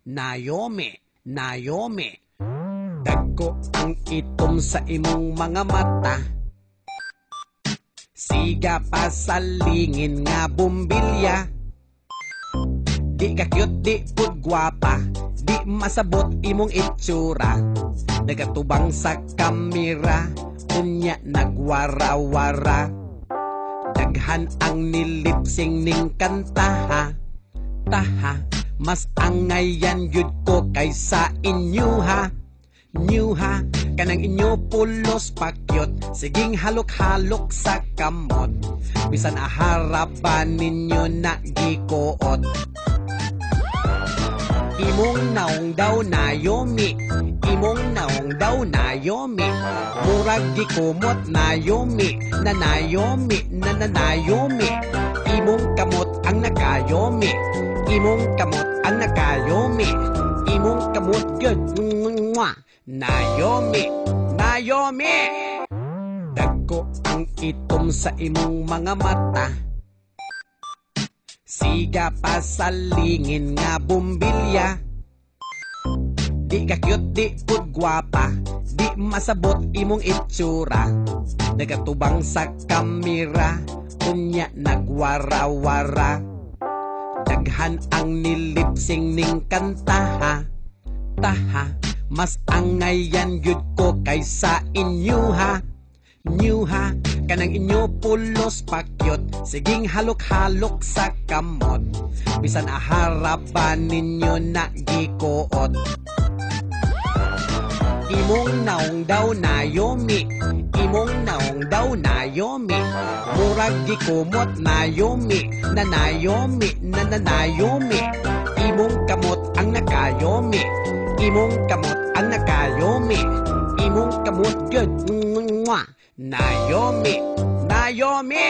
Naomi, Naomi. Dagko ang itom sa imong mga mata. Siga pa sa lingin nga bumbilya. Di ka cute, di pud gwapa, di masabot imong itsura. Nagatubang sa kamera, unya nagwara-wara. Daghan ang nilipsing ning kanta ha. Taha, mas angayan yun ko kaysa inyo ha. New ha, kanang inyo pulos pakyot. Siging halok-halok sa kamot. Bisan aharapan ninyo na gikuot. Imong naong daw Naomi, imong naong daw Naomi. Murag gikumot Naomi, na Naomi, na Naomi. Imong kamot ang nakayomi, imong kamot ang nakayomi. Imong kamot yun, mwah. Naomi, Naomi. Dagko ang itom sa imong mga mata. Siga pa sa lingin nga bumbilya. Di ka cute, di pud gwapa, di masabot imong itsura. Nagatubang sa kamera, unya nagwara-wara. Daghan ang nilipsing ning kanta ha. Taha, mas angayan yun ko kaysa inyo ha. New ha, kanang inyo pulos pakyot. Siging halok-halok sa kamot. Bisan aharapan ninyo na gikuot. Imong naong daw Naomi, imong naong daw Naomi. Murag gikumot Naomi, na Naomi, na Naomi. Imong kamot ang nakayomi, imong kamot ang nakayomi. Imong kamot yun, mwah. Naomi, Naomi.